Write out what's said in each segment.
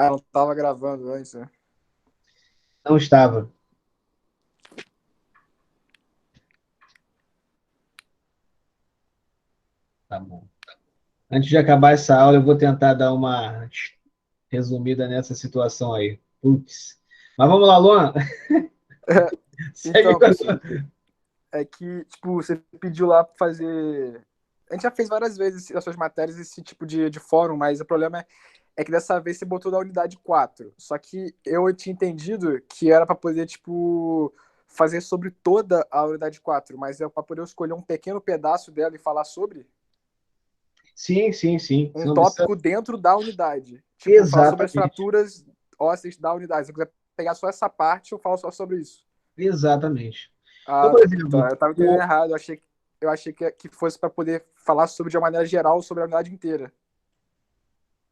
Ah, não tava gravando antes, né? Não estava. Tá bom. Antes de acabar essa aula, eu vou tentar dar uma resumida nessa situação aí. Putz. Mas vamos lá, Luan. Segue Então, com professor, é que, tipo, você pediu lá pra fazer. A gente já fez várias vezes as suas matérias esse tipo de fórum, mas o problema é que dessa vez você botou da unidade 4. Só que eu tinha entendido que era pra poder, tipo, fazer sobre toda a unidade 4, mas é pra poder escolher um pequeno pedaço dela e falar sobre Sim, sim, sim. Você um não precisa. tópico dentro da unidade. Tipo, falar sobre as Exatamente. fraturas ósseas da unidade. Se eu quiser pegar só essa parte, eu falo só sobre isso. Exatamente. Então, Ah, por tá. exemplo, Eu tava entendendo errado. Eu achei que fosse para poder falar sobre de uma maneira geral sobre a unidade inteira.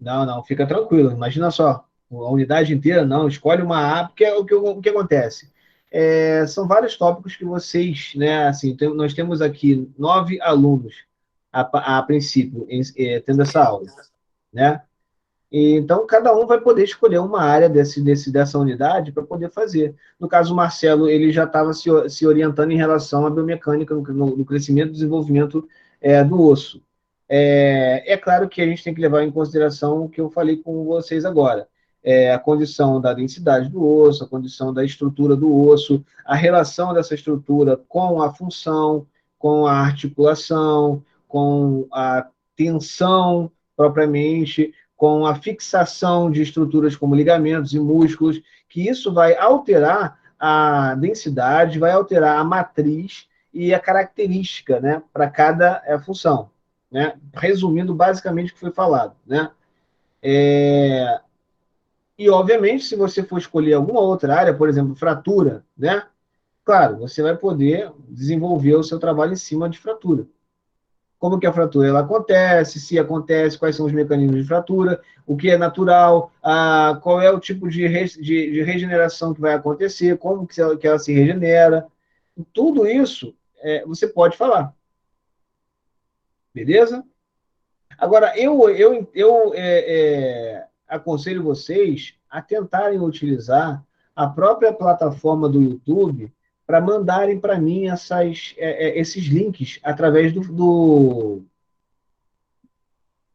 não, não, fica tranquilo. Imagina só, a unidade inteira, não, escolhe uma A, porque é o que acontece. São vários tópicos que vocês, né, assim, nós temos aqui 9 alunos a princípio, tendo essa aula, né? Então, cada um vai poder escolher uma área dessa unidade para poder fazer. No caso, o Marcelo, ele já estava se orientando em relação à biomecânica, no crescimento e desenvolvimento do osso. É claro que a gente tem que levar em consideração o que eu falei com vocês agora. A condição da densidade do osso, a condição da estrutura do osso, a relação dessa estrutura com a função, com a articulação, com a tensão propriamente, com a fixação de estruturas como ligamentos e músculos, que isso vai alterar a densidade, vai alterar a matriz e a característica, né, para cada função, né? Resumindo basicamente o que foi falado, né? E obviamente, se você for escolher alguma outra área, por exemplo, fratura, né? Claro, você vai poder desenvolver o seu trabalho em cima de fratura. Como que a fratura ela acontece, se acontece, quais são os mecanismos de fratura, o que é natural, qual é o tipo de regeneração que vai acontecer, como que ela se regenera. Tudo isso você pode falar, beleza? Agora, eu aconselho vocês a tentarem utilizar a própria plataforma do YouTube para mandarem para mim esses links através do,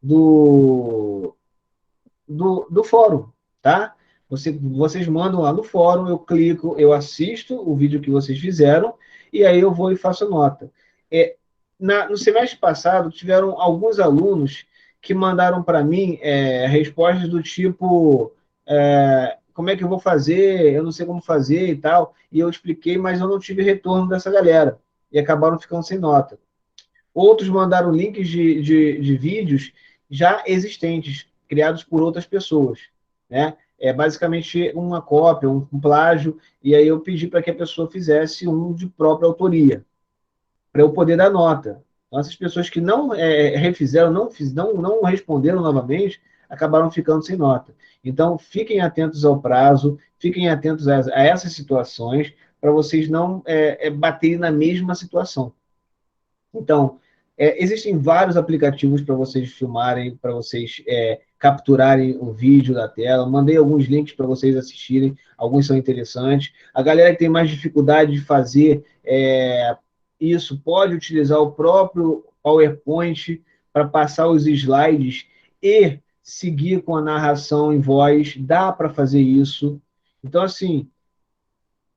do fórum, tá? Vocês mandam lá no fórum, eu clico, eu assisto o vídeo que vocês fizeram, e aí eu vou e faço nota. É, no semestre passado, tiveram alguns alunos que mandaram para mim respostas do tipo: como é que eu vou fazer? Eu não sei como fazer e tal. E eu expliquei, mas eu não tive retorno dessa galera. E acabaram ficando sem nota. Outros mandaram links de vídeos já existentes, criados por outras pessoas, né? É basicamente uma cópia, um plágio, e aí eu pedi para que a pessoa fizesse um de própria autoria, para eu poder dar nota. Então, essas pessoas que não refizeram, não responderam novamente, acabaram ficando sem nota. Então, fiquem atentos ao prazo, fiquem atentos a essas situações, para vocês não baterem na mesma situação. Então, existem vários aplicativos para vocês filmarem, para vocês capturarem o vídeo da tela. Mandei alguns links para vocês assistirem, alguns são interessantes. A galera que tem mais dificuldade de fazer isso pode utilizar o próprio PowerPoint para passar os slides e seguir com a narração em voz. Dá para fazer isso. Então, assim,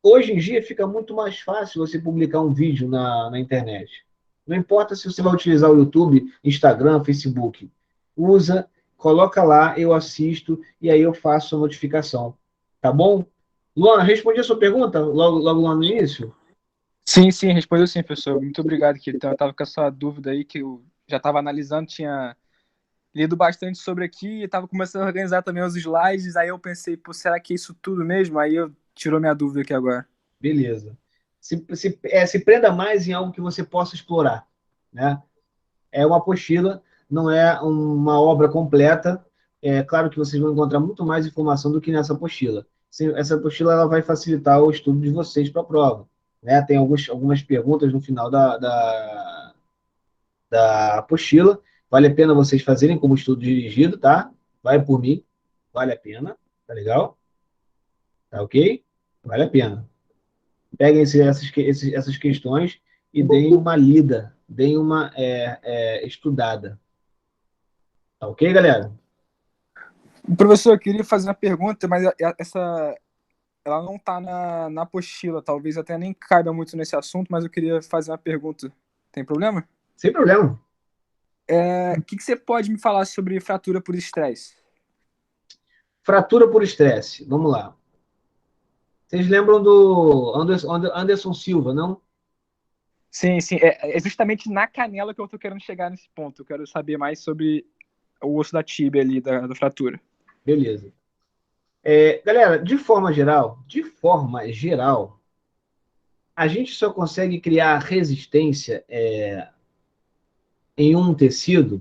hoje em dia fica muito mais fácil você publicar um vídeo na internet. Não importa se você vai utilizar o YouTube, Instagram, Facebook. Usa, coloca lá, eu assisto e aí eu faço a notificação. Tá bom? Luan, respondi a sua pergunta logo lá no início? Sim, sim, respondeu sim, professor. Muito obrigado, que então eu tava com essa dúvida aí que eu já estava analisando, tinha lido bastante sobre aqui e estava começando a organizar também os slides, aí eu pensei, pô, será que é isso tudo mesmo? Aí eu tirou minha dúvida aqui agora. Beleza. Se prenda mais em algo que você possa explorar, né? É uma apostila, não é uma obra completa. É claro que vocês vão encontrar muito mais informação do que nessa apostila. Essa apostila ela vai facilitar o estudo de vocês para a prova. Né? Tem algumas perguntas no final da apostila. Vale a pena vocês fazerem como estudo dirigido, tá? Vai por mim, vale a pena. Tá legal? Tá ok? Vale a pena. Peguem essas questões e deem uma lida, deem uma estudada. Tá ok, galera? Professor, eu queria fazer uma pergunta, mas essa ela não está na apostila, talvez até nem caiba muito nesse assunto, mas eu queria fazer uma pergunta. Tem problema? Sem problema. O que você pode me falar sobre fratura por estresse? Fratura por estresse. Vamos lá. Vocês lembram do Anderson Silva, não? Sim, sim. É justamente na canela que eu estou querendo chegar nesse ponto. Eu quero saber mais sobre o osso da tíbia ali, da fratura. Beleza. Galera, de forma geral, a gente só consegue criar resistência em um tecido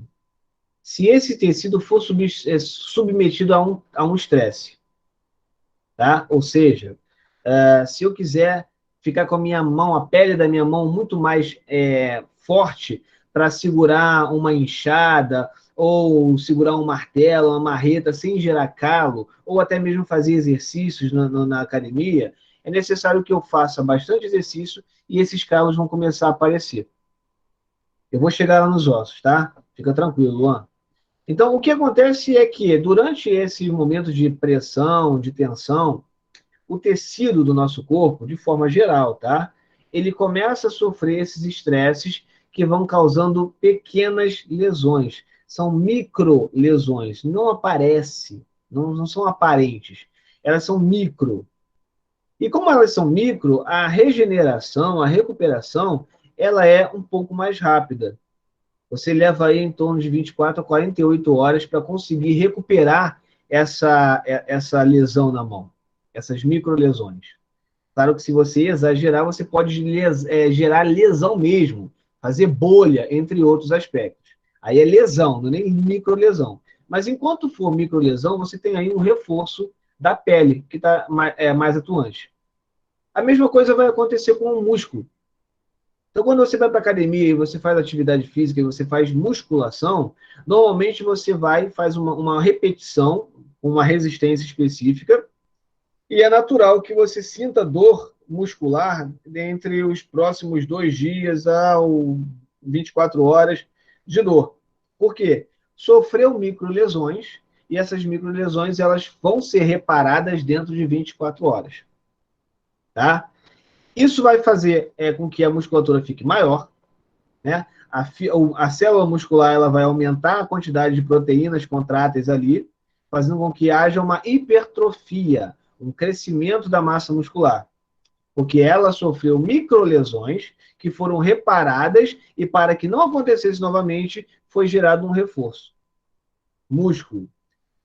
se esse tecido for submetido a um estresse, tá? Ou seja, se eu quiser ficar com a minha mão, a pele da minha mão muito mais forte para segurar uma enxada ou segurar um martelo, uma marreta sem gerar calo, ou até mesmo fazer exercícios na academia, é necessário que eu faça bastante exercício e esses calos vão começar a aparecer. Eu vou chegar lá nos ossos, tá? Fica tranquilo, Luan. Então, o que acontece é que, durante esse momento de pressão, de tensão, o tecido do nosso corpo, de forma geral, tá? Ele começa a sofrer esses estresses que vão causando pequenas lesões. São micro lesões. Não aparece, não são aparentes. Elas são micro. E como elas são micro, a regeneração, a recuperação, ela é um pouco mais rápida. Você leva aí em torno de 24 a 48 horas para conseguir recuperar essa lesão na mão, essas microlesões. Claro que se você exagerar, você pode gerar lesão mesmo, fazer bolha, entre outros aspectos. Aí é lesão, não é nem microlesão. Mas enquanto for microlesão, você tem aí um reforço da pele, que está mais atuante. A mesma coisa vai acontecer com o músculo. Então, quando você vai para a academia e você faz atividade física e você faz musculação, normalmente você vai e faz uma repetição, uma resistência específica, e é natural que você sinta dor muscular entre os próximos 2 dias a 24 horas de dor. Por quê? Sofreu microlesões e essas microlesões elas vão ser reparadas dentro de 24 horas. Tá? Isso vai fazer com que a musculatura fique maior, né? A célula muscular ela vai aumentar a quantidade de proteínas contráteis ali, fazendo com que haja uma hipertrofia, um crescimento da massa muscular, porque ela sofreu microlesões que foram reparadas e para que não acontecesse novamente, foi gerado um reforço. Músculo.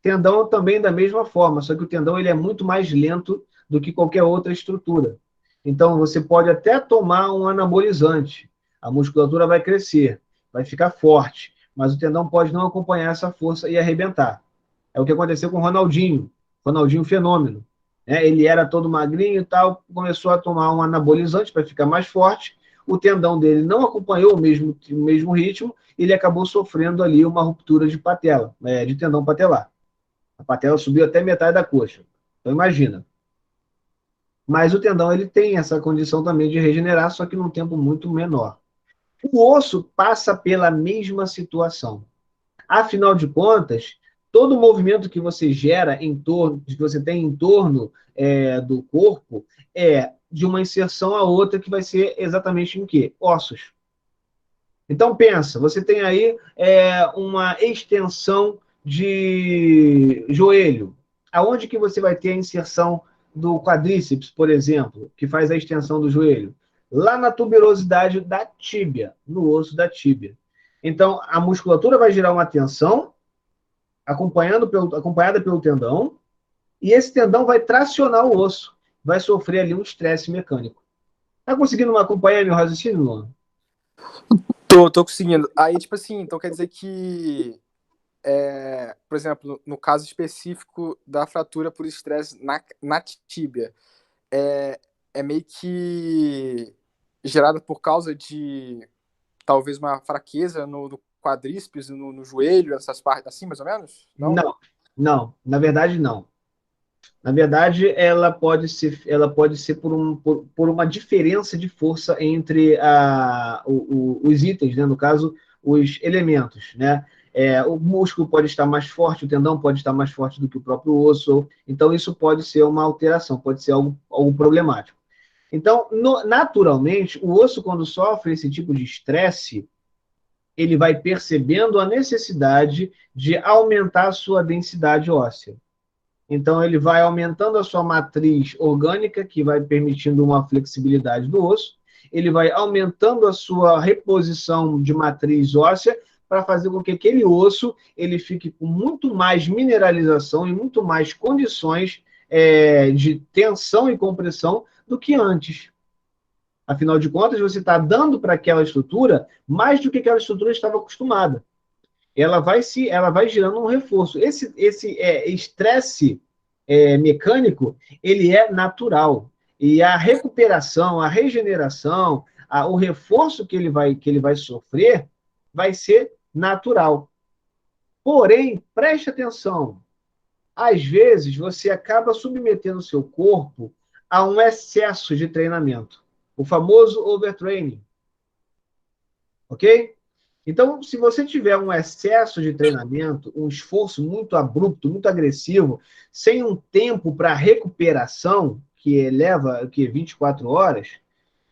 Tendão também da mesma forma, só que o tendão ele é muito mais lento do que qualquer outra estrutura. Então, você pode até tomar um anabolizante, a musculatura vai crescer, vai ficar forte, mas o tendão pode não acompanhar essa força e arrebentar. É o que aconteceu com o Ronaldinho Fenômeno. Ele era todo magrinho e tal, começou a tomar um anabolizante para ficar mais forte, o tendão dele não acompanhou o mesmo ritmo, e ele acabou sofrendo ali uma ruptura de patela, de tendão patelar. A patela subiu até metade da coxa. Então imagina. Mas o tendão ele tem essa condição também de regenerar, só que num tempo muito menor. O osso passa pela mesma situação. Afinal de contas, todo movimento que você gera em torno, que você tem em torno do corpo, é de uma inserção a outra que vai ser exatamente em quê? Ossos. Então pensa, você tem aí uma extensão de joelho. Aonde que você vai ter a inserção do quadríceps, por exemplo, que faz a extensão do joelho? Lá na tuberosidade da tíbia, no osso da tíbia. Então, a musculatura vai gerar uma tensão, acompanhada pelo tendão, e esse tendão vai tracionar o osso, vai sofrer ali um estresse mecânico. Tá conseguindo acompanhar meu raciocínio, Luan? Tô conseguindo. Aí, tipo assim, então quer dizer que, por exemplo, no caso específico da fratura por estresse na tíbia, é, é meio que gerada por causa de talvez uma fraqueza no quadríceps, no joelho, essas partes assim, mais ou menos? Não? Não, não, na verdade não. Na verdade, ela pode ser por uma diferença de força entre os itens, né? No caso, os elementos, né? O músculo pode estar mais forte, o tendão pode estar mais forte do que o próprio osso, então isso pode ser uma alteração, pode ser algo problemático. Então, naturalmente, o osso, quando sofre esse tipo de estresse, ele vai percebendo a necessidade de aumentar a sua densidade óssea. Então, ele vai aumentando a sua matriz orgânica, que vai permitindo uma flexibilidade do osso. Ele vai aumentando a sua reposição de matriz óssea para fazer com que aquele osso ele fique com muito mais mineralização e muito mais condições de tensão e compressão do que antes. Afinal de contas, você está dando para aquela estrutura mais do que aquela estrutura estava acostumada. Ela vai gerando um reforço. Esse estresse mecânico, ele é natural. E a recuperação, a regeneração, o reforço que ele vai sofrer vai ser natural. Porém, preste atenção, às vezes você acaba submetendo o seu corpo a um excesso de treinamento, o famoso overtraining, ok? Então, se você tiver um excesso de treinamento, um esforço muito abrupto, muito agressivo, sem um tempo para recuperação, que leva 24 horas,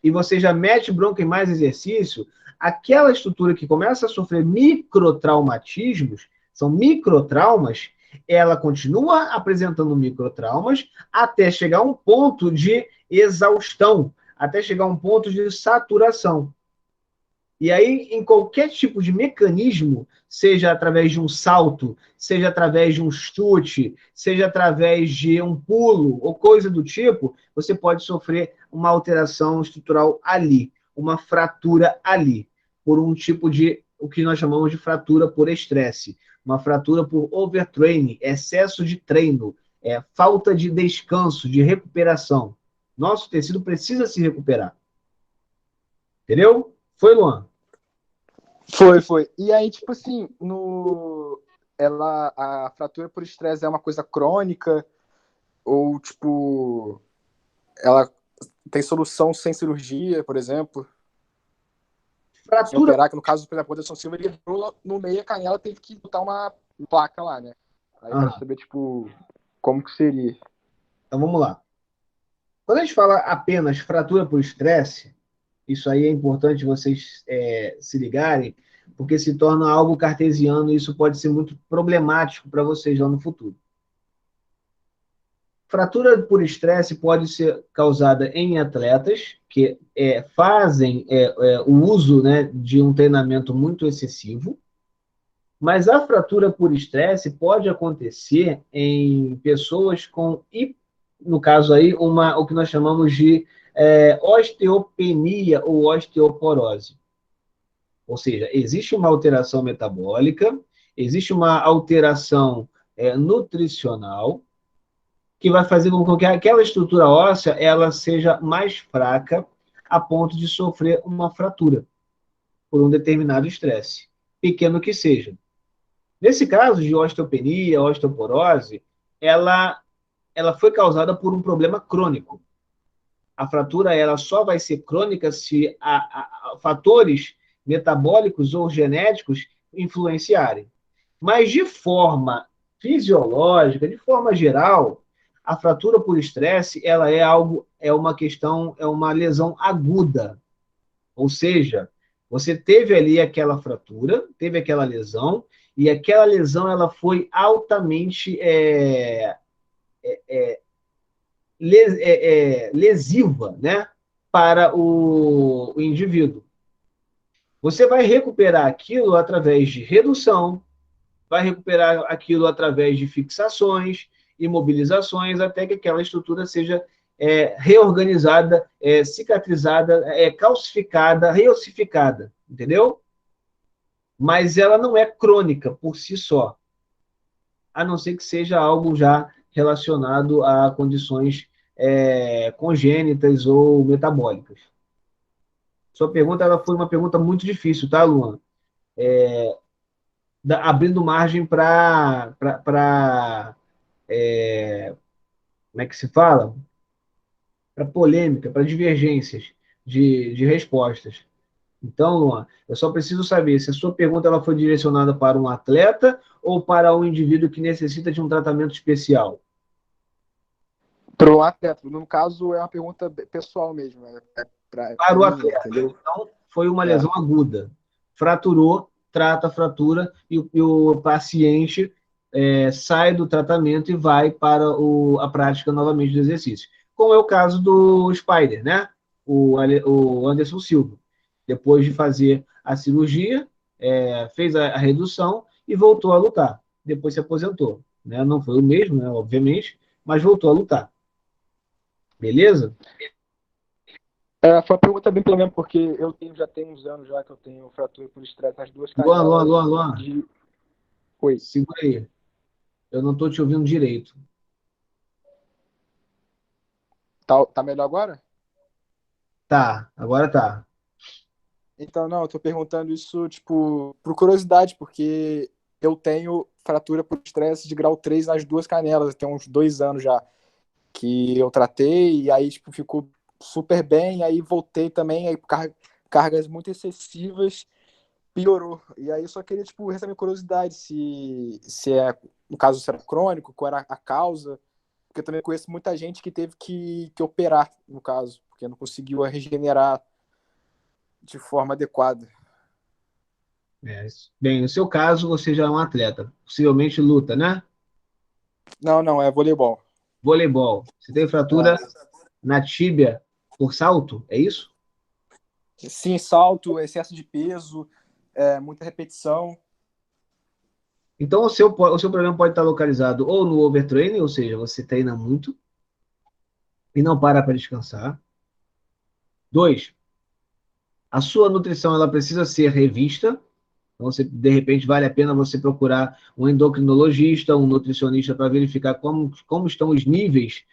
e você já mete bronca em mais exercício, aquela estrutura que começa a sofrer microtraumatismos, são microtraumas, ela continua apresentando microtraumas até chegar a um ponto de exaustão, até chegar a um ponto de saturação. E aí, em qualquer tipo de mecanismo, seja através de um salto, seja através de um chute, seja através de um pulo ou coisa do tipo, você pode sofrer uma alteração estrutural ali, uma fratura ali, por um tipo de, o que nós chamamos de fratura por estresse, uma fratura por overtraining, excesso de treino, falta de descanso, de recuperação. Nosso tecido precisa se recuperar. Entendeu? Foi, Luan? Foi. E aí, tipo assim, a fratura por estresse é uma coisa crônica ou, tipo, ela tem solução sem cirurgia, por exemplo? Sem Fratura. operar, que no caso, por exemplo, o Anderson Silva, ele entrou no meio da canela, teve que botar uma placa lá, né? Aí eu quero Ah, saber, tipo, como que seria. então vamos lá. Quando a gente fala apenas fratura por estresse, isso aí é importante vocês se ligarem, porque se torna algo cartesiano e isso pode ser muito problemático para vocês lá no futuro. Fratura por estresse pode ser causada em atletas que fazem o uso, né, de um treinamento muito excessivo, mas a fratura por estresse pode acontecer em pessoas com, no caso aí, o que nós chamamos de osteopenia ou osteoporose. Ou seja, existe uma alteração metabólica, existe uma alteração nutricional, que vai fazer com que aquela estrutura óssea ela seja mais fraca a ponto de sofrer uma fratura por um determinado estresse, pequeno que seja. Nesse caso de osteopenia, osteoporose, ela, ela foi causada por um problema crônico. A fratura ela só vai ser crônica se fatores metabólicos ou genéticos influenciarem. Mas de forma fisiológica, de forma geral, a fratura por estresse ela é uma questão, é uma lesão aguda. Ou seja, você teve ali aquela fratura, teve aquela lesão, e aquela lesão ela foi altamente lesiva, né, para o indivíduo. Você vai recuperar aquilo através de redução, vai recuperar aquilo através de fixações, imobilizações, até que aquela estrutura seja reorganizada, cicatrizada, calcificada, reossificada, entendeu? Mas ela não é crônica por si só, a não ser que seja algo já relacionado a condições congênitas ou metabólicas. Sua pergunta ela foi uma pergunta muito difícil, tá, Luan? Abrindo margem para como é que se fala? Para polêmica, para divergências de respostas. Então, Luan, eu só preciso saber se a sua pergunta ela foi direcionada para um atleta ou para um indivíduo que necessita de um tratamento especial. Para o atleta. No caso, é uma pergunta pessoal mesmo. Para o Mim, atleta. entendeu? Então, foi uma É. lesão aguda. Fraturou, trata a fratura e o paciente sai do tratamento e vai para a prática novamente do exercício. Como é o caso do Spider, né? O Anderson Silva. Depois de fazer a cirurgia, fez a redução e voltou a lutar. Depois se aposentou. Né? Não foi o mesmo, né, obviamente, mas voltou a lutar. Beleza? Foi uma pergunta bem pelo mesmo, porque já tenho uns anos já que eu tenho fratura por estresse nas duas Luan, Luan, canelas. Luan, Luan. Oi. Segura aí. Eu não estou te ouvindo direito. Tá melhor agora? Tá, agora tá. Então, não, eu tô perguntando isso, tipo, por curiosidade, porque eu tenho fratura por estresse de grau 3 nas duas canelas, tem uns 2 anos já que eu tratei, e aí, tipo, ficou super bem, aí voltei também, aí cargas muito excessivas, piorou. E aí eu só queria, tipo, receber curiosidade se no caso, se era crônico, qual era a causa, porque eu também conheço muita gente que teve que operar, no caso, porque não conseguiu regenerar de forma adequada. Bem, no seu caso, você já é um atleta. Possivelmente luta, né? Não, não, é voleibol. Voleibol. Você tem fratura É. na tíbia por salto, é isso? Sim, salto, excesso de peso, muita repetição. Então, o seu problema pode estar localizado ou no overtraining, ou seja, você treina muito e não para descansar. Dois, a sua nutrição ela precisa ser revista. Então, de repente, vale a pena você procurar um endocrinologista, um nutricionista para verificar como estão os níveis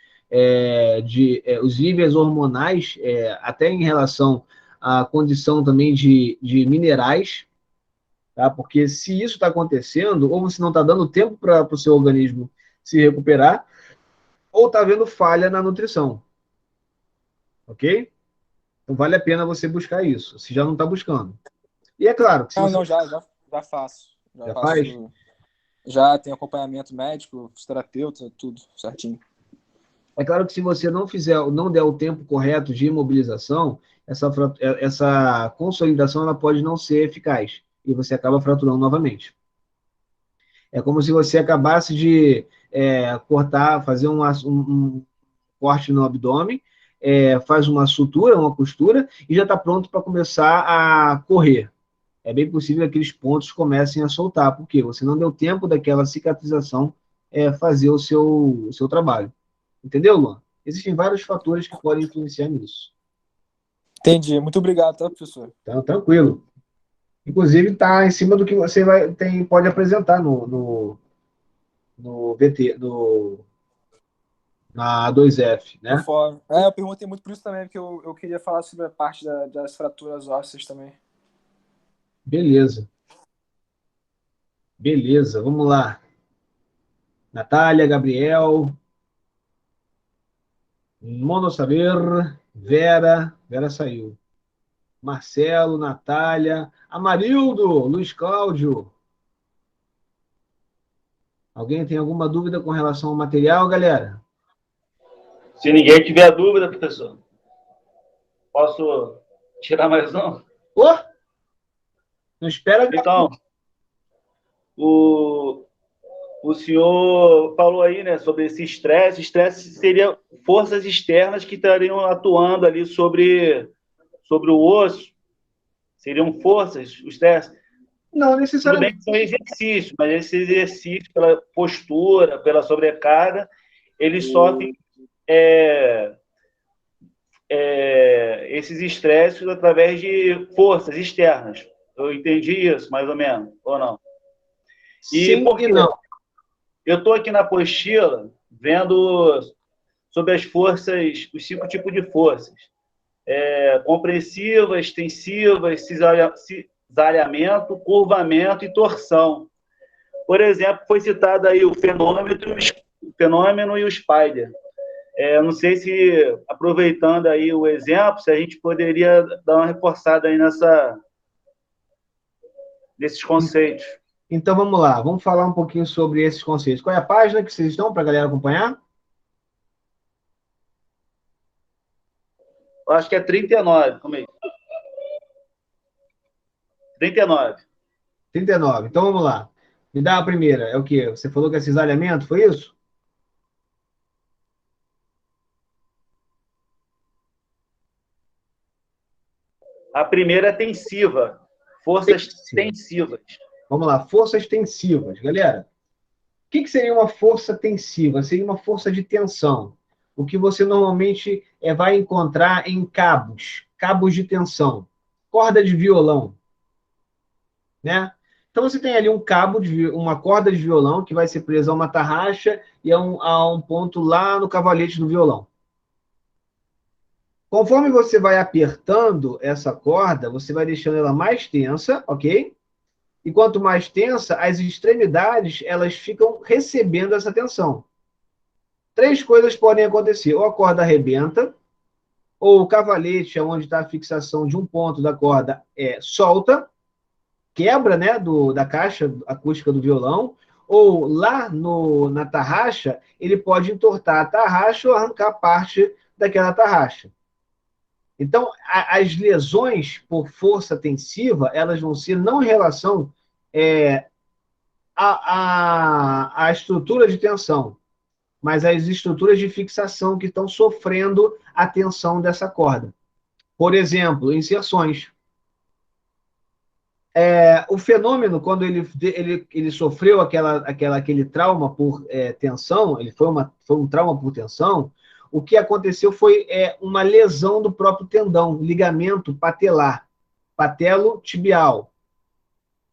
os níveis hormonais, até em relação à condição também de minerais, tá? Porque se isso está acontecendo, ou você não está dando tempo para o seu organismo se recuperar, ou está havendo falha na nutrição, ok? Então vale a pena você buscar isso, se já não está buscando. E é claro que se Não, você não, já faço. Já já faz, faço. Já tenho acompanhamento médico, fisioterapeuta, tudo certinho. é claro que se você não der o tempo correto de imobilização, essa consolidação ela pode não ser eficaz e você acaba fraturando novamente. É como se você acabasse de cortar, fazer um corte no abdômen, faz uma sutura, uma costura e já está pronto para começar a correr. É bem possível que aqueles pontos comecem a soltar, porque você não deu tempo daquela cicatrização fazer o seu trabalho. Entendeu, Luan? Existem vários fatores que podem influenciar nisso. Entendi. Muito obrigado, tá, professor? Então, tranquilo. Inclusive, está em cima do que você pode apresentar no VT, na A2F, No né? fórum. Eu perguntei muito por isso também, porque eu queria falar sobre a parte das fraturas ósseas também. Beleza. Beleza, vamos lá. Natália, Gabriel, Mono Saber, Vera saiu. Marcelo, Natália, Amarildo, Luiz Cláudio. Alguém tem alguma dúvida com relação ao material, galera? Se ninguém tiver dúvida, professor, posso tirar mais um? Ô, não espera. Então, o senhor falou aí, né, sobre esse estresse. Estresse seria forças externas que estariam atuando ali sobre o osso. Seriam forças, o estresse. Não Tudo bem necessariamente. que são exercícios, mas esse exercício, pela postura, pela sobrecarga, eles sofrem esses estresses através de forças externas. Eu entendi isso, mais ou menos, ou não? E Sim por e quê? não. Eu estou aqui na apostila vendo sobre as forças, os 5 tipos de forças. Compressiva, extensiva, cisalhamento, curvamento e torção. Por exemplo, foi citado aí o fenômeno e o spider. Não sei se, aproveitando aí o exemplo, se a gente poderia dar uma reforçada aí nesses conceitos. Então, vamos lá. Vamos falar um pouquinho sobre esses conceitos. Qual é a página que vocês estão para a galera acompanhar? Eu acho que é 39, como é? 39. 39. Então, vamos lá. Me dá a primeira. É o quê? Você falou que é cisalhamento, foi isso? A primeira é tensiva. Forças tensivas. Vamos lá. Forças tensivas. Galera, o que seria uma força tensiva? Seria uma força de tensão. O que você normalmente vai encontrar em cabos de tensão, corda de violão, né? Então você tem ali um cabo uma corda de violão que vai ser presa a uma tarraxa e a um ponto lá no cavalete do violão. Conforme você vai apertando essa corda, você vai deixando ela mais tensa, ok? E quanto mais tensa, as extremidades elas ficam recebendo essa tensão. Três coisas podem acontecer: ou a corda arrebenta, ou o cavalete, onde está a fixação de um ponto da corda, solta, quebra, né, da caixa acústica do violão, ou lá na tarraxa, ele pode entortar a tarraxa ou arrancar parte daquela tarraxa. Então, as lesões por força tensiva, elas vão ser não em relação à estrutura de tensão, mas às estruturas de fixação que estão sofrendo a tensão dessa corda. Por exemplo, inserções. O fenômeno, quando ele sofreu aquele trauma por tensão, foi um trauma por tensão, o que aconteceu foi uma lesão do próprio tendão, ligamento patelar, patelo-tibial.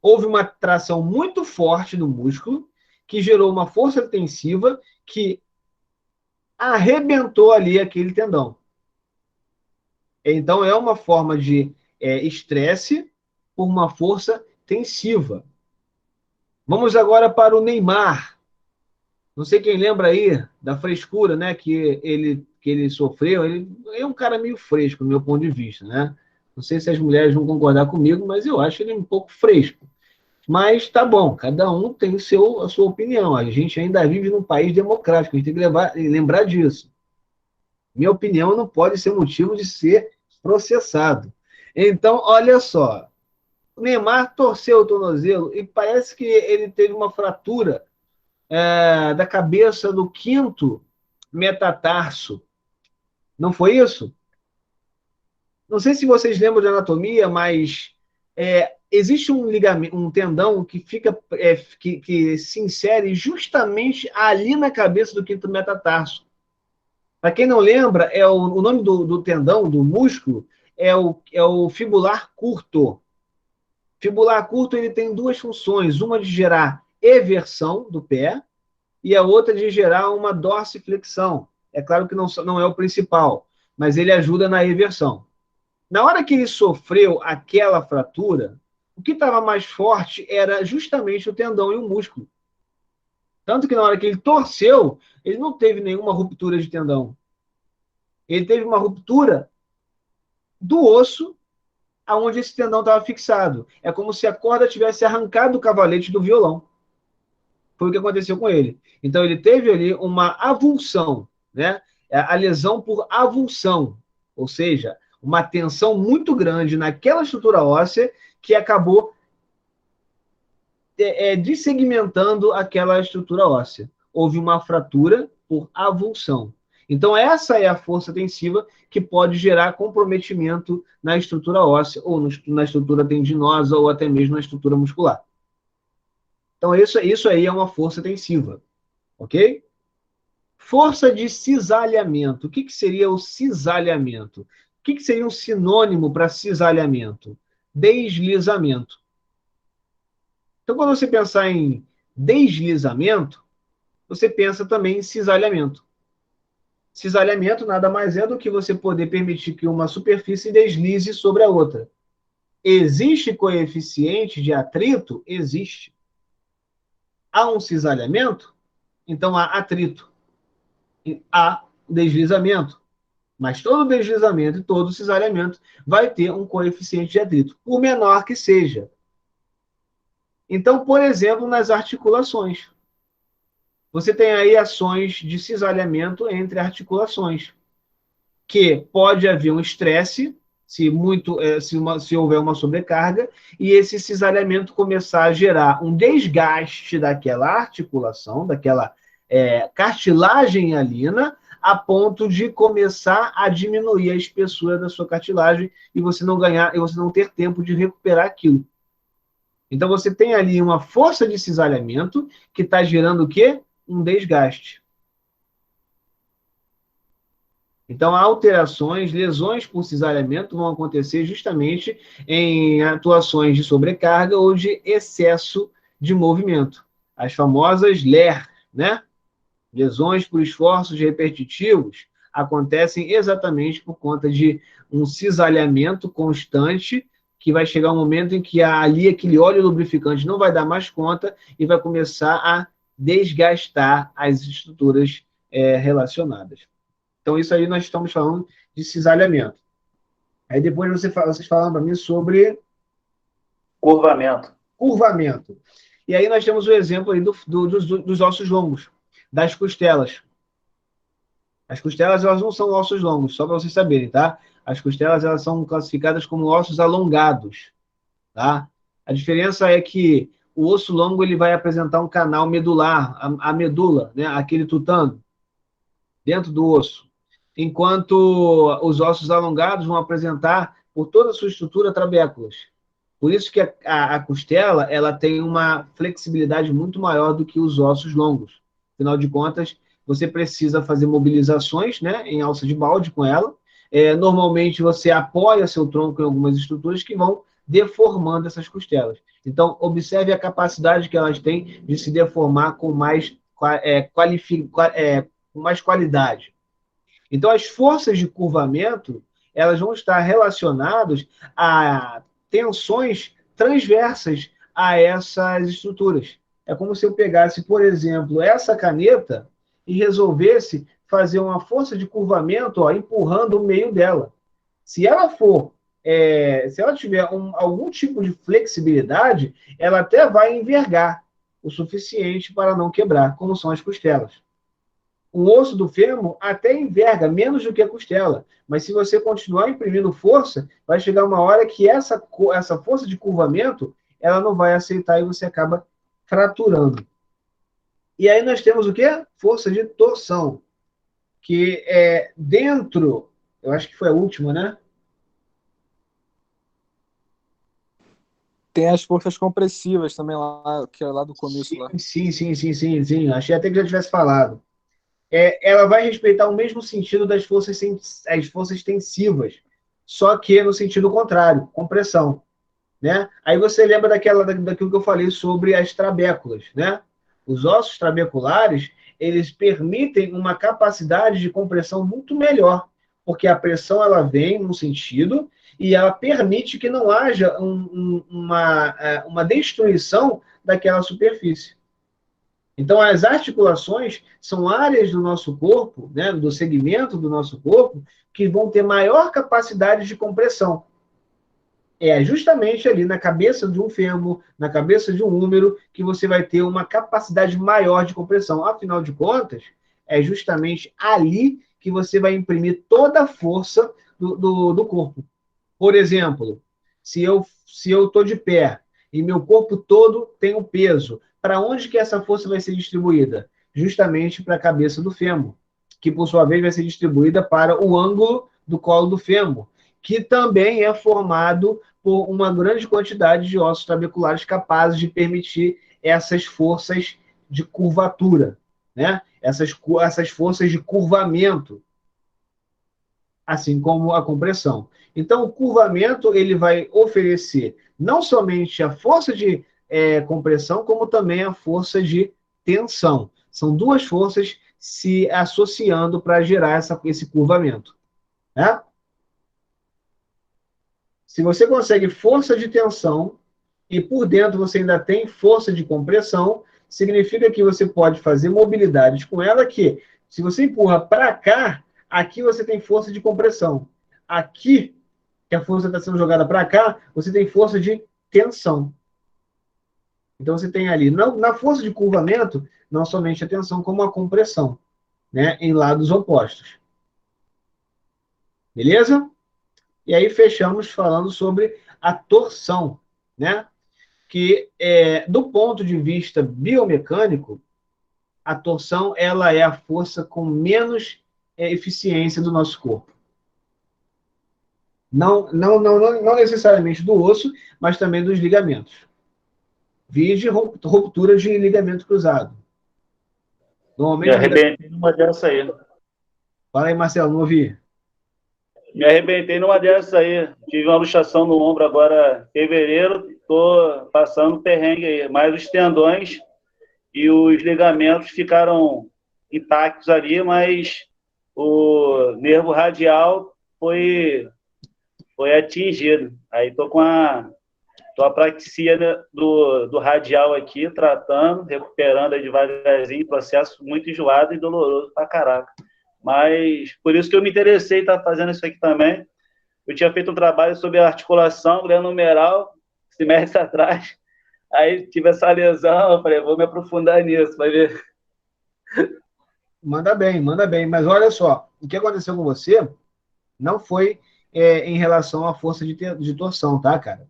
Houve uma tração muito forte no músculo, que gerou uma força tensiva que arrebentou ali aquele tendão. Então, é uma forma de estresse por uma força tensiva. Vamos agora para o Neymar. Não sei quem lembra aí da frescura, né, que ele sofreu. Ele é um cara meio fresco, do meu ponto de vista, né? Não sei se as mulheres vão concordar comigo, mas eu acho ele um pouco fresco. Mas tá bom, cada um tem a sua opinião. A gente ainda vive num país democrático, a gente tem que lembrar disso. Minha opinião não pode ser motivo de ser processado. Então, olha só. O Neymar torceu o tornozelo e parece que ele teve uma fratura da cabeça do quinto metatarso. Não foi isso? Não sei se vocês lembram de anatomia, mas existe um ligamento, um tendão que fica que se insere justamente ali na cabeça do quinto metatarso. Para quem não lembra, o nome do tendão, do músculo, é o fibular curto. Fibular curto ele tem duas funções, uma de gerar eversão do pé e a outra de gerar uma dorsiflexão. É claro que não é o principal, mas ele ajuda na eversão. Na hora que ele sofreu aquela fratura, o que estava mais forte era justamente o tendão e o músculo. Tanto que na hora que ele torceu, ele não teve nenhuma ruptura de tendão. Ele teve uma ruptura do osso aonde esse tendão estava fixado. É como se a corda tivesse arrancado o cavalete do violão. Foi o que aconteceu com ele. Então, ele teve ali uma avulsão, né? A lesão por avulsão, ou seja, uma tensão muito grande naquela estrutura óssea que acabou dessegmentando aquela estrutura óssea. Houve uma fratura por avulsão. Então, essa é a força tensiva que pode gerar comprometimento na estrutura óssea, ou na estrutura tendinosa, ou até mesmo na estrutura muscular. Então, isso aí é uma força tensiva. Ok? Força de cisalhamento. O que seria o cisalhamento? O que seria um sinônimo para cisalhamento? Deslizamento. Então, quando você pensar em deslizamento, você pensa também em cisalhamento. Cisalhamento nada mais é do que você poder permitir que uma superfície deslize sobre a outra. Existe coeficiente de atrito? Existe. Há um cisalhamento? Então há atrito. Há deslizamento. Mas todo deslizamento e todo cisalhamento vai ter um coeficiente de atrito, por menor que seja. Então, por exemplo, nas articulações. Você tem aí ações de cisalhamento entre articulações, que pode haver um estresse, se houver uma sobrecarga, e esse cisalhamento começar a gerar um desgaste daquela articulação, daquela cartilagem hialina, a ponto de começar a diminuir a espessura da sua cartilagem e você não ter tempo de recuperar aquilo. Então você tem ali uma força de cisalhamento que está gerando o quê? Um desgaste. Então, alterações, lesões por cisalhamento vão acontecer justamente em atuações de sobrecarga ou de excesso de movimento. As famosas LER, né? Lesões por esforços repetitivos, acontecem exatamente por conta de um cisalhamento constante, que vai chegar um momento em que ali aquele óleo lubrificante não vai dar mais conta e vai começar a desgastar as estruturas relacionadas. Então, isso aí nós estamos falando de cisalhamento. Aí depois vocês falam para mim sobre curvamento. E aí nós temos o exemplo aí dos ossos longos, das costelas. As costelas, elas não são ossos longos, só para vocês saberem, tá? As costelas, elas são classificadas como ossos alongados, tá? A diferença é que o osso longo, ele vai apresentar um canal medular, a medula, né? Aquele tutano, dentro do osso. Enquanto os ossos alongados vão apresentar, por toda a sua estrutura, trabéculas. Por isso que a costela, ela tem uma flexibilidade muito maior do que os ossos longos. Afinal de contas, você precisa fazer mobilizações, né, em alça de balde com ela. Normalmente, você apoia seu tronco em algumas estruturas que vão deformando essas costelas. Então, observe a capacidade que elas têm de se deformar com mais qualidade. Então, as forças de curvamento, elas vão estar relacionadas a tensões transversas a essas estruturas. É como se eu pegasse, por exemplo, essa caneta e resolvesse fazer uma força de curvamento, empurrando o meio dela. Se ela tiver algum tipo de flexibilidade, ela até vai envergar o suficiente para não quebrar, como são as costelas. O osso do fêmur até enverga menos do que a costela, mas se você continuar imprimindo força, vai chegar uma hora que essa força de curvamento, ela não vai aceitar e você acaba fraturando. E aí nós temos o quê? Força de torção, que é dentro, eu acho que foi a última, né? Tem as forças compressivas também lá, que é lá do começo. Sim. Achei até que já tivesse falado. Ela vai respeitar o mesmo sentido das as forças tensivas, só que no sentido contrário, compressão, né? Aí você lembra daquilo que eu falei sobre as trabéculas, né? Os ossos trabeculares, eles permitem uma capacidade de compressão muito melhor, porque a pressão ela vem num sentido e ela permite que não haja uma destruição daquela superfície. Então, as articulações são áreas do nosso corpo, né, do segmento do nosso corpo, que vão ter maior capacidade de compressão. É justamente ali na cabeça de um fêmur, na cabeça de um úmero, que você vai ter uma capacidade maior de compressão. Afinal de contas, é justamente ali que você vai imprimir toda a força do corpo. Por exemplo, se eu estou de pé e meu corpo todo tem um peso, para onde que essa força vai ser distribuída? Justamente para a cabeça do fêmur, que por sua vez vai ser distribuída para o ângulo do colo do fêmur, que também é formado por uma grande quantidade de ossos trabeculares capazes de permitir essas forças de curvatura, né? Essas forças de curvamento, assim como a compressão. Então, o curvamento ele vai oferecer não somente a força de compressão, como também a força de tensão. São duas forças se associando para gerar esse curvamento. Né? Se você consegue força de tensão e por dentro você ainda tem força de compressão, significa que você pode fazer mobilidades com ela que Se você empurra para cá, aqui você tem força de compressão. Aqui, que a força está sendo jogada para cá, você tem força de tensão. Então você tem ali, na força de curvamento, não somente a tensão, como a compressão, né, em lados opostos. Beleza? E aí fechamos falando sobre a torção, né? Que do ponto de vista biomecânico, a torção ela é a força com menos eficiência do nosso corpo. Não necessariamente do osso, mas também dos ligamentos. Vide ruptura de ligamento cruzado. Me Normalmente, arrebentei numa dessa aí. Fala aí, Marcelo, não ouvi. Me arrebentei numa dessa aí. Tive uma luxação no ombro agora em fevereiro. Tô passando perrengue aí. Mas os tendões e os ligamentos ficaram intactos ali, mas o nervo radial foi atingido. Aí tô com a apraxia do radial aqui, tratando, recuperando aí devagarzinho, processo muito enjoado e doloroso pra caraca. Mas por isso que eu me interessei em estar fazendo isso aqui também. Eu tinha feito um trabalho sobre articulação, glenohumeral, semestre atrás. Aí tive essa lesão, eu falei, vou me aprofundar nisso, vai ver. Manda bem, manda bem. Mas olha só, o que aconteceu com você não foi em relação à força de torção, tá, cara?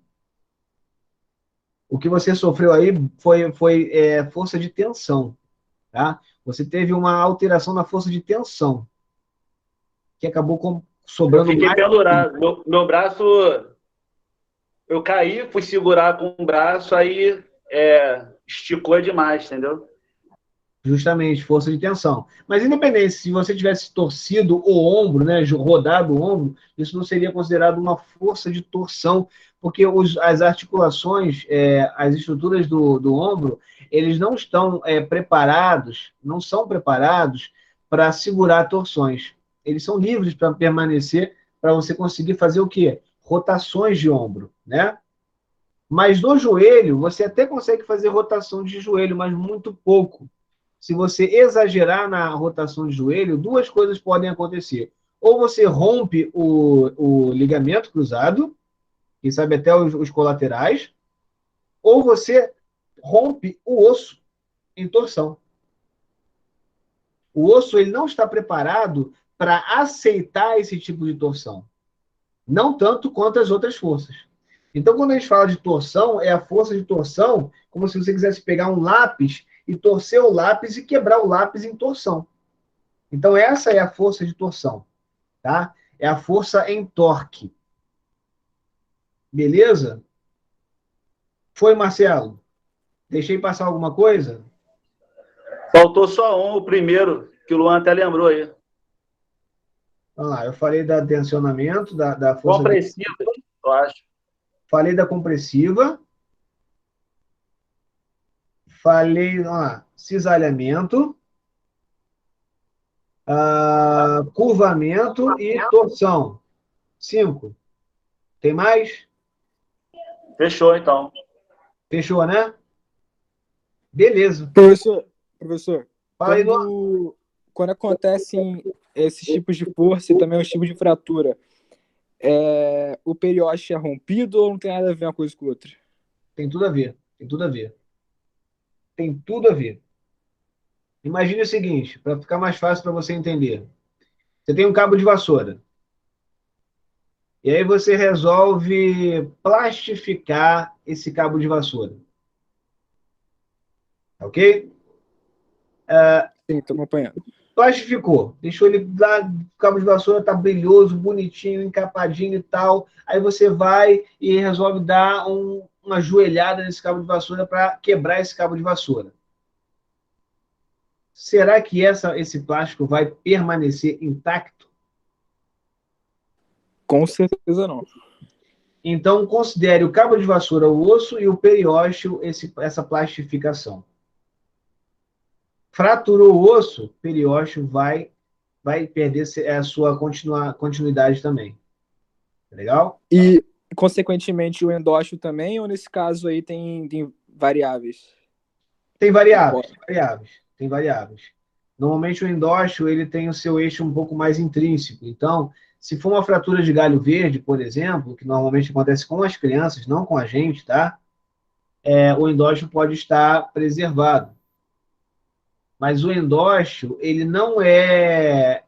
O que você sofreu aí foi força de tensão, tá? Você teve uma alteração na força de tensão, que acabou sobrando Eu fiquei mais. pendurado. Meu braço, eu caí, fui segurar com o braço, aí esticou demais, entendeu? Justamente, força de tensão. Mas independente, se você tivesse torcido o ombro, né, rodado o ombro, isso não seria considerado uma força de torção, porque as articulações, as estruturas do ombro, eles não estão preparados, não são preparados para segurar torções. Eles são livres para permanecer, para você conseguir fazer o quê? Rotações de ombro, né? Mas no joelho, você até consegue fazer rotação de joelho, mas muito pouco. Se você exagerar na rotação de joelho, duas coisas podem acontecer. Ou você rompe o ligamento cruzado, quem sabe até os colaterais, ou você rompe o osso em torção. O osso ele não está preparado para aceitar esse tipo de torção. Não tanto quanto as outras forças. Então, quando a gente fala de torção, é a força de torção, como se você quisesse pegar um lápis e torcer o lápis e quebrar o lápis em torção. Então, essa é a força de torção, tá? É a força em torque. Beleza? Foi, Marcelo? Deixei passar alguma coisa? Faltou só o primeiro, que o Luan até lembrou aí. Vamos lá, eu falei da tensionamento, da força... Compressiva, eu acho. Falei da compressiva. Falei, vamos lá, cisalhamento. Curvamento e torção. 5. Tem mais? Fechou, então. Fechou, né? Beleza. Professor, Fala aí, Luan. quando acontecem esses tipos de força e também os tipos de fratura, o periósteo é rompido ou não tem nada a ver uma coisa com outra? Tem tudo a ver. Tem tudo a ver. Tem tudo a ver. Imagine o seguinte, para ficar mais fácil para você entender. Você tem um cabo de vassoura. E aí você resolve plastificar esse cabo de vassoura. Ok? Sim, estou acompanhando. Plastificou. Deixou ele lá, o cabo de vassoura tá brilhoso, bonitinho, encapadinho e tal. Aí você vai e resolve dar uma joelhada nesse cabo de vassoura para quebrar esse cabo de vassoura. Será que esse plástico vai permanecer intacto? Com certeza não. Então, considere o cabo de vassoura, o osso e o periósteo, essa plastificação. Fraturou o osso, o periósteo vai perder a sua continuidade também. Legal? E, consequentemente, o endósteo também, ou nesse caso aí tem variáveis? Tem variáveis. Tem variáveis. Normalmente o endósteo ele tem o seu eixo um pouco mais intrínseco. Então, se for uma fratura de galho verde, por exemplo, que normalmente acontece com as crianças, não com a gente, tá? O endósteo pode estar preservado. Mas o endósteo, ele não é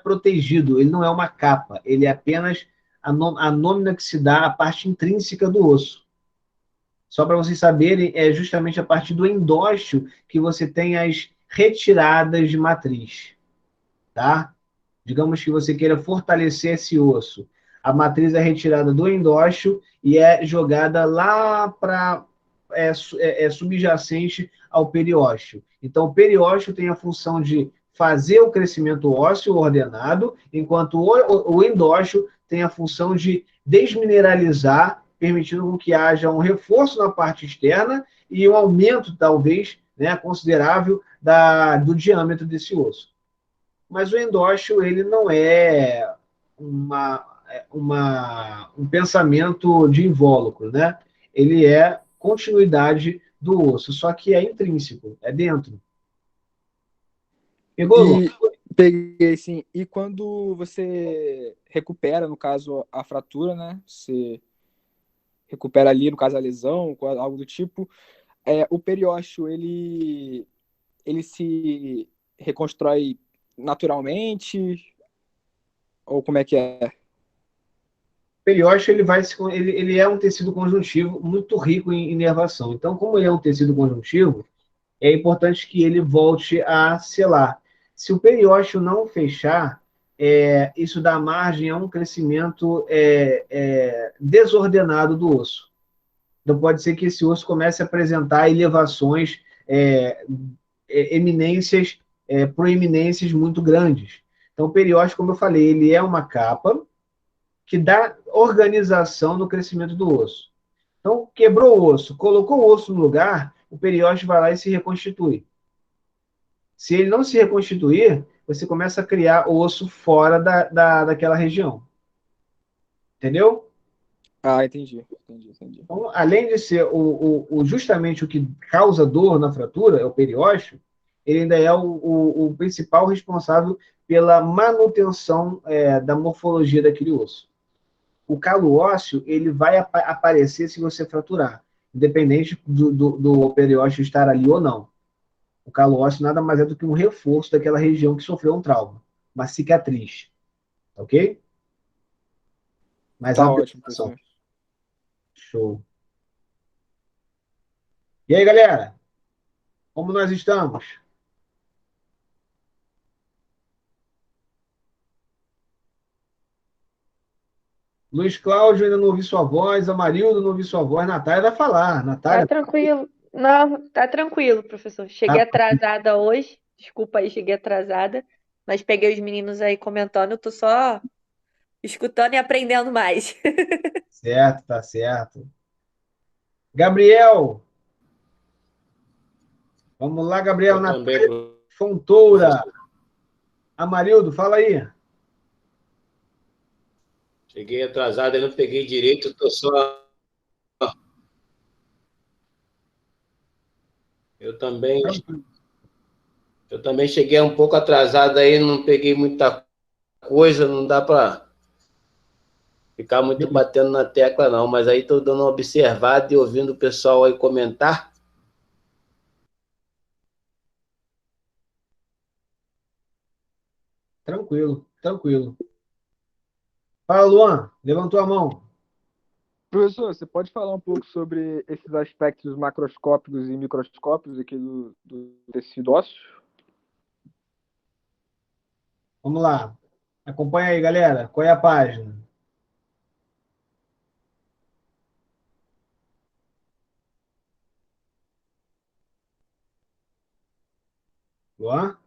protegido, ele não é uma capa, ele é apenas a nômina que se dá à parte intrínseca do osso. Só para vocês saberem, é justamente a partir do endósteo que você tem as retiradas de matriz, tá? Digamos que você queira fortalecer esse osso. A matriz é retirada do endósteo e é jogada lá para subjacente ao periósteo. Então, o periósteo tem a função de fazer o crescimento ósseo ordenado, enquanto o endósteo tem a função de desmineralizar, permitindo que haja um reforço na parte externa e um aumento, talvez, né, considerável do diâmetro desse osso. Mas o endósteo, ele não é um pensamento de invólucro, né? Ele é continuidade do osso, só que é intrínseco, é dentro. Pegou, Lu? E peguei, sim. E quando você recupera, no caso, a fratura, né? Você recupera ali, no caso, a lesão, algo do tipo, o periósteo, ele se reconstrói naturalmente? Ou como é que é? O periósteo ele é um tecido conjuntivo muito rico em inervação. Então, como ele é um tecido conjuntivo, é importante que ele volte a selar. Se o periósteo não fechar, isso dá margem a um crescimento desordenado do osso. Então, pode ser que esse osso comece a apresentar elevações, eminências, proeminências muito grandes. Então, o periósteo, como eu falei, ele é uma capa que dá organização no crescimento do osso. Então, quebrou o osso, colocou o osso no lugar, o periósteo vai lá e se reconstitui. Se ele não se reconstituir, você começa a criar osso fora daquela região. Entendeu? Ah, entendi. Então, além de ser justamente o que causa dor na fratura, é o periósteo, ele ainda é o principal responsável pela manutenção da morfologia daquele osso. O calo ósseo ele vai aparecer se você fraturar, independente do periósteo estar ali ou não. O calo ósseo nada mais é do que um reforço daquela região que sofreu um trauma, uma cicatriz, ok? Mas é Tá uma ótimo, preocupação. professor. Show. E aí, galera? Como nós estamos? Luiz Cláudio, ainda não ouvi sua voz. Amarildo, não ouvi sua voz. Natália vai falar. Tá Natália, tranquilo. Não, tá tranquilo, professor. Cheguei tá? atrasada hoje. Desculpa aí, cheguei atrasada. Mas peguei os meninos aí comentando. Eu tô só escutando e aprendendo mais. Certo, tá certo. Gabriel, vamos lá, Gabriel. Eu também, Natália Fontoura. professor. Amarildo, fala aí. Cheguei atrasado, eu não peguei direito, eu tô só. Eu também, eu também cheguei um pouco atrasado aí, não peguei muita coisa, não dá para ficar muito batendo na tecla, não. Mas aí estou dando uma observada e ouvindo o pessoal aí comentar. Tranquilo, tranquilo. Fala, Luan. Levantou a mão. Professor, você pode falar um pouco sobre esses aspectos macroscópicos e microscópicos aqui do tecido ósseo? Vamos lá. Acompanha aí, galera. Qual é a página? Luan?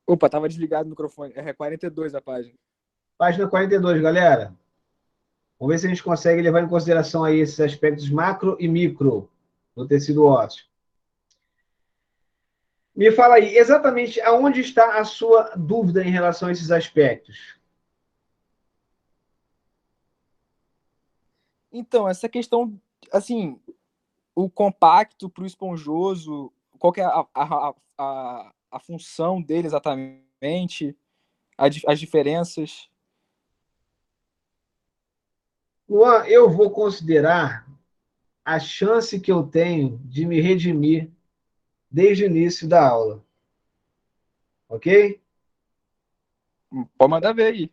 Opa, tava desligado o microfone. É 42 a página. Página 42, galera. Vamos ver se a gente consegue levar em consideração aí esses aspectos macro e micro do tecido ósseo. Me fala aí, exatamente aonde está a sua dúvida em relação a esses aspectos? Então, essa questão, assim, o compacto para o esponjoso, qual que é a função dele exatamente, as diferenças? Luan, eu vou considerar a chance que eu tenho de me redimir desde o início da aula. Ok? Pode mandar ver aí.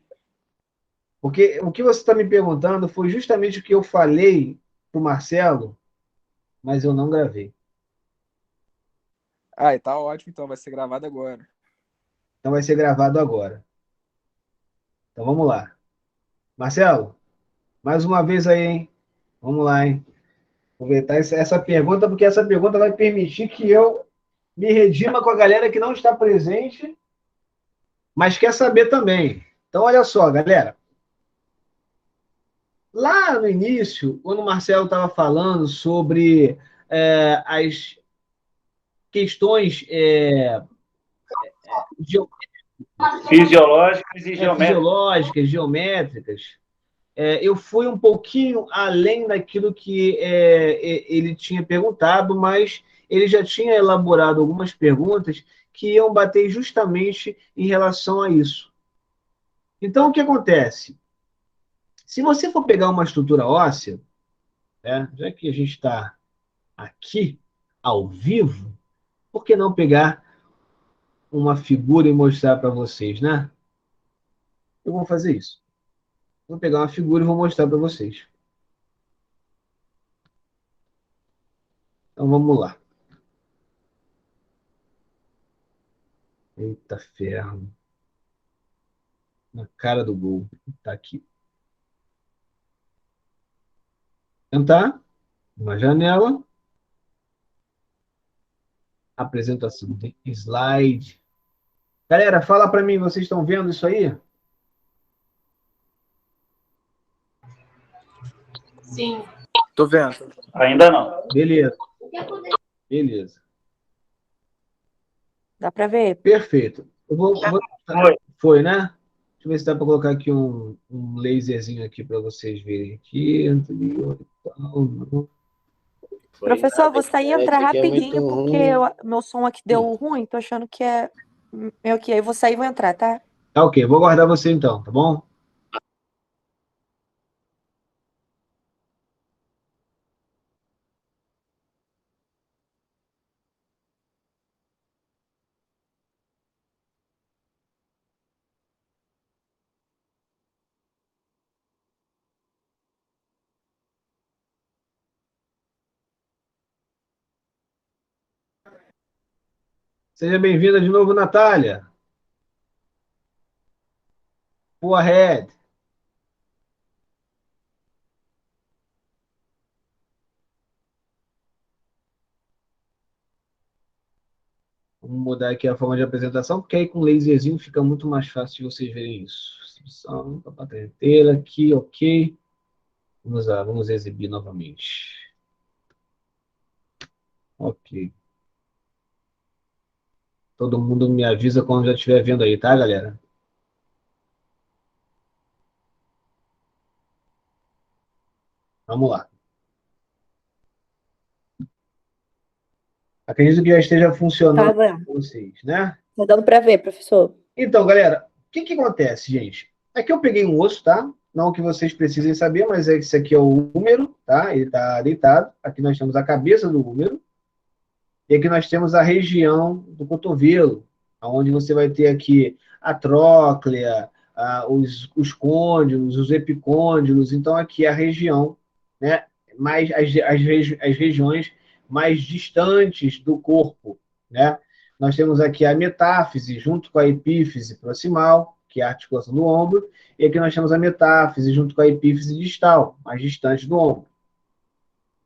Porque o que você está me perguntando foi justamente o que eu falei para o Marcelo, mas eu não gravei. Ah, tá ótimo, então vai ser gravado agora. Então vai ser gravado agora. Então vamos lá. Marcelo, mais uma vez aí, hein? Vamos lá, hein? Aproveitar essa pergunta, porque essa pergunta vai permitir que eu me redima com a galera que não está presente, mas quer saber também. Então, olha só, galera. Lá no início, quando o Marcelo estava falando sobre as questões Fisiológicas e geométricas. fisiológicas, geométricas, eu fui um pouquinho além daquilo que ele tinha perguntado, mas ele já tinha elaborado algumas perguntas que iam bater justamente em relação a isso. Então, o que acontece? Se você for pegar uma estrutura óssea, né, já que a gente está aqui, ao vivo, por que não pegar uma figura e mostrar para vocês, né? Eu vou fazer isso. Vou pegar uma figura e vou mostrar para vocês. Então, vamos lá. Eita ferro. Na cara do gol. Tá aqui. Tentar. Uma janela. Apresentação. Tem slide. Galera, fala para mim, vocês estão vendo isso aí? Sim. Tô vendo. Ainda não. Beleza. Beleza. Dá para ver? Perfeito. Foi. Foi, né? Deixa eu ver se dá para colocar aqui um laserzinho aqui para vocês verem aqui. Anterior e tal. Não. Foi Professor, nada, vou sair e a entrar internet aqui é muito rapidinho, porque ruim. meu som aqui deu ruim, tô achando que é meu aqui. Aí eu vou sair e vou entrar, tá? Tá ok, vou aguardar você então, tá bom? Seja bem-vinda de novo, Natália. Go ahead. Vamos mudar aqui a forma de apresentação, porque aí com laserzinho fica muito mais fácil de vocês verem isso. Distribuição, a inteira aqui, ok. Vamos lá, vamos exibir novamente. Ok. Todo mundo me avisa quando já estiver vendo aí, tá, galera? Vamos lá. Acredito que já esteja funcionando Tá para vendo. vocês, né? Tá dando para ver, professor. Então, galera, o que acontece, gente? Aqui eu peguei um osso, tá? Não que vocês precisem saber, mas esse aqui é o húmero, tá? Ele está deitado. Aqui nós temos a cabeça do húmero. E aqui nós temos a região do cotovelo, onde você vai ter aqui a tróclea, os côndilos, os epicôndilos. Então, aqui é a região, né? Mais as regiões mais distantes do corpo, né? Nós temos aqui a metáfise junto com a epífise proximal, que é a articulação do ombro, e aqui nós temos a metáfise junto com a epífise distal, mais distante do ombro.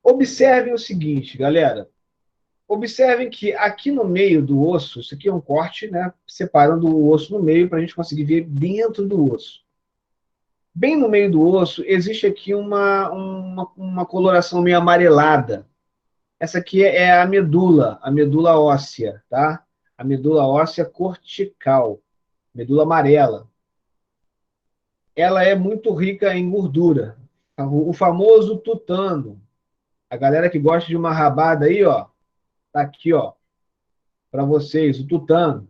Observem o seguinte, galera. Observem que aqui no meio do osso, isso aqui é um corte, né? Separando o osso no meio para a gente conseguir ver dentro do osso. Bem no meio do osso, existe aqui uma coloração meio amarelada. Essa aqui é a medula óssea, tá? A medula óssea cortical, medula amarela. Ela é muito rica em gordura. O famoso tutano. A galera que gosta de uma rabada aí, ó, tá aqui, ó. para vocês, o tutano.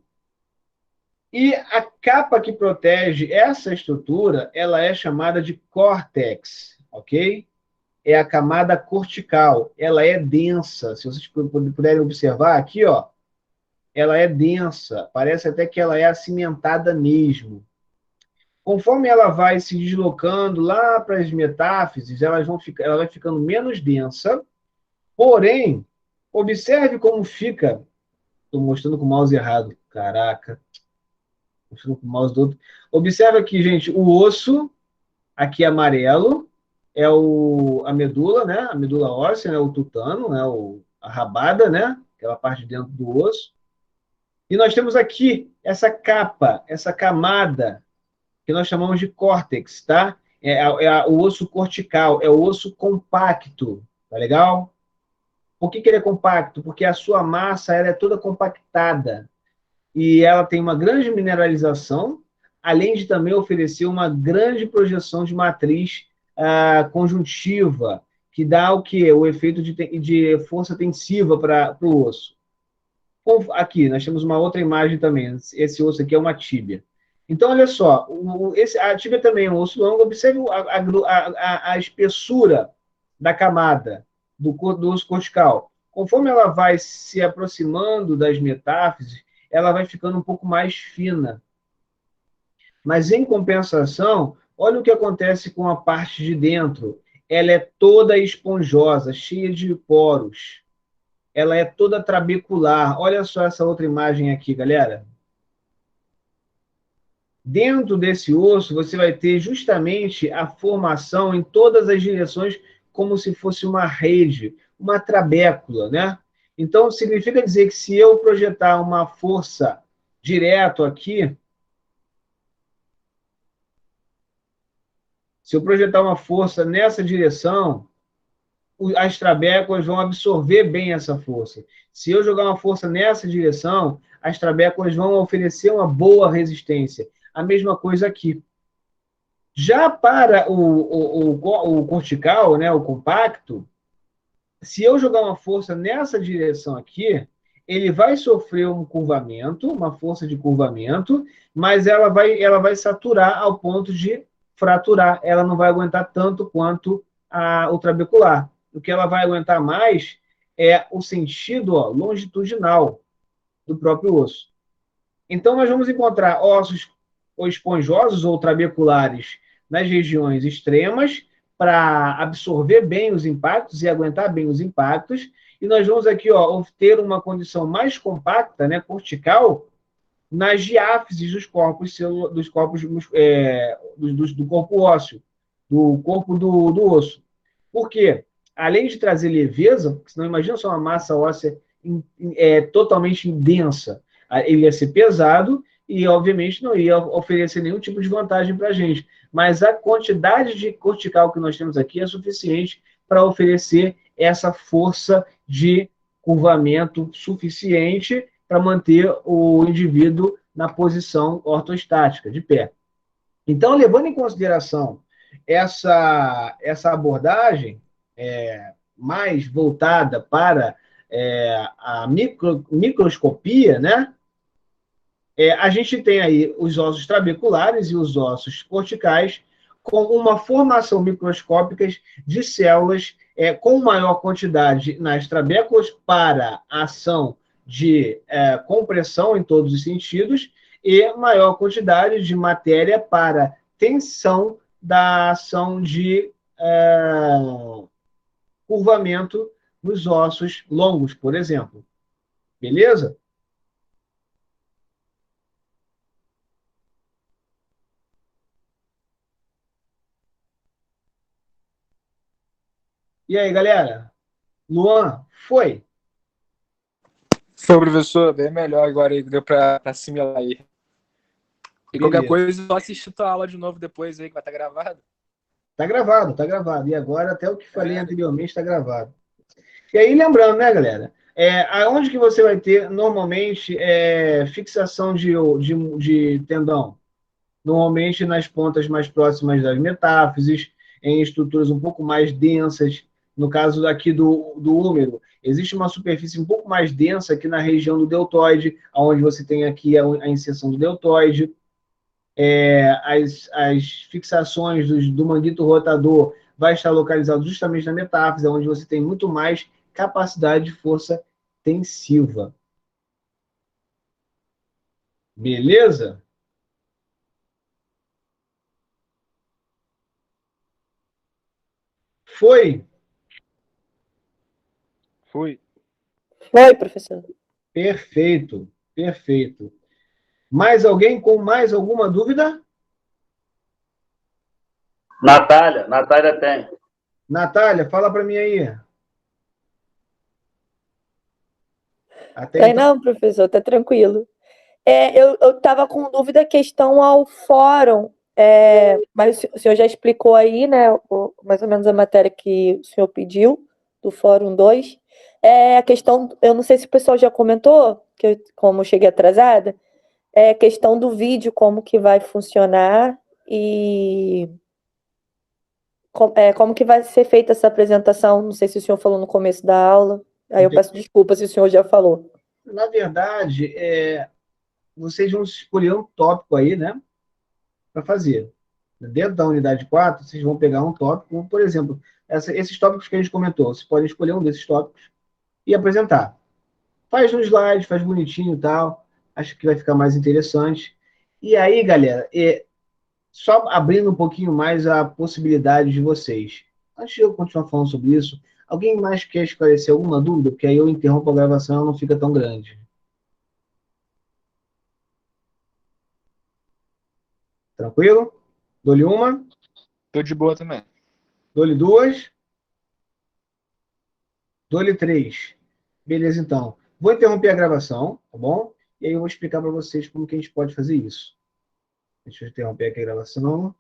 E a capa que protege essa estrutura, ela é chamada de córtex, ok? É a camada cortical. Ela é densa. Se vocês puderem observar aqui, ó, ela é densa. Parece até que ela é acimentada mesmo. Conforme ela vai se deslocando lá para as metáfises, ela vai ficando menos densa. Porém, observe como fica. Estou mostrando com o mouse errado. Caraca. Mostrando com o mouse do outro. Observe aqui, gente, o osso, aqui amarelo, é a medula, né? A medula óssea, né? O tutano, né? A rabada, né? Aquela parte de dentro do osso. E nós temos aqui essa capa, essa camada, que nós chamamos de córtex, tá? O osso cortical, é o osso compacto, tá legal? Por que ele é compacto? Porque a sua massa ela é toda compactada e ela tem uma grande mineralização, além de também oferecer uma grande projeção de matriz conjuntiva, que dá o quê? O efeito de força tensiva para o osso. Aqui, nós temos uma outra imagem também. Esse osso aqui é uma tíbia. Então, olha só, a tíbia também é um osso longo. Observe a espessura da camada do osso cortical. Conforme ela vai se aproximando das metáfises, ela vai ficando um pouco mais fina. Mas, em compensação, olha o que acontece com a parte de dentro. Ela é toda esponjosa, cheia de poros. Ela é toda trabecular. Olha só essa outra imagem aqui, galera. Dentro desse osso, você vai ter justamente a formação em todas as direções, como se fosse uma rede, uma trabécula, né? Então, significa dizer que se eu projetar uma força direto aqui, se eu projetar uma força nessa direção, as trabéculas vão absorver bem essa força. Se eu jogar uma força nessa direção, as trabéculas vão oferecer uma boa resistência. A mesma coisa aqui. Já para o cortical, né, o compacto, se eu jogar uma força nessa direção aqui, ele vai sofrer um curvamento, uma força de curvamento, mas ela vai saturar ao ponto de fraturar. Ela não vai aguentar tanto quanto o trabecular. O que ela vai aguentar mais é o sentido longitudinal do próprio osso. Então, nós vamos encontrar ossos ou esponjosos ou trabeculares nas regiões extremas para absorver bem os impactos e aguentar bem os impactos. E nós vamos aqui ter uma condição mais compacta, né, cortical, nas diáfises dos corpos do corpo ósseo, do corpo do osso. Por quê? Além de trazer leveza, porque senão imagina só uma massa óssea totalmente densa, ele ia ser pesado e, obviamente, não ia oferecer nenhum tipo de vantagem para a gente. Mas a quantidade de cortical que nós temos aqui é suficiente para oferecer essa força de curvamento suficiente para manter o indivíduo na posição ortostática, de pé. Então, levando em consideração essa abordagem mais voltada para a microscopia, né? A gente tem aí os ossos trabeculares e os ossos corticais com uma formação microscópica de células com maior quantidade nas trabéculas para a ação de compressão em todos os sentidos e maior quantidade de matéria para tensão da ação de curvamento nos ossos longos, por exemplo. Beleza? E aí, galera? Luan, foi? Foi, professor, bem melhor agora aí, deu pra assimilar aí. E qualquer coisa, só assistir tua aula de novo depois aí, que vai estar gravado. Tá gravado, tá gravado. E agora, até o que falei anteriormente, está gravado. E aí, lembrando, né, galera? Aonde que você vai ter, normalmente, fixação de tendão? Normalmente nas pontas mais próximas das metáfises, em estruturas um pouco mais densas, No caso aqui do húmero, existe uma superfície um pouco mais densa aqui na região do deltoide, onde você tem aqui a inserção do deltoide. As fixações do manguito rotador vai estar localizado justamente na metáfise, onde você tem muito mais capacidade de força tensiva. Beleza? Foi? Foi. Oi, professor. Perfeito, perfeito. Mais alguém com mais alguma dúvida? Natália tem. Natália, fala para mim aí. Até Tem então, não, professor, tá tranquilo. Eu estava com dúvida questão ao fórum, mas o senhor já explicou aí, né, mais ou menos a matéria que o senhor pediu, do Fórum 2. A questão, eu não sei se o pessoal já comentou, como eu cheguei atrasada, a questão do vídeo, como que vai funcionar e como que vai ser feita essa apresentação. Não sei se o senhor falou no começo da aula, aí eu peço desculpas se o senhor já falou. na verdade, vocês vão escolher um tópico aí, né, para fazer. Dentro da unidade 4, vocês vão pegar um tópico, por exemplo, esses tópicos que a gente comentou, vocês podem escolher um desses tópicos e apresentar. Faz no slide, faz bonitinho e tal, acho que vai ficar mais interessante. E aí, galera, só abrindo um pouquinho mais a possibilidade de vocês. Antes de eu continuar falando sobre isso, alguém mais quer esclarecer alguma dúvida? Porque aí eu interrompo a gravação e ela não fica tão grande. Tranquilo? Dou-lhe uma, Tô de boa também. dou-lhe duas, dou-lhe três. Beleza, então. Vou interromper a gravação, tá bom? E aí eu vou explicar para vocês como que a gente pode fazer isso. Deixa eu interromper aqui a gravação.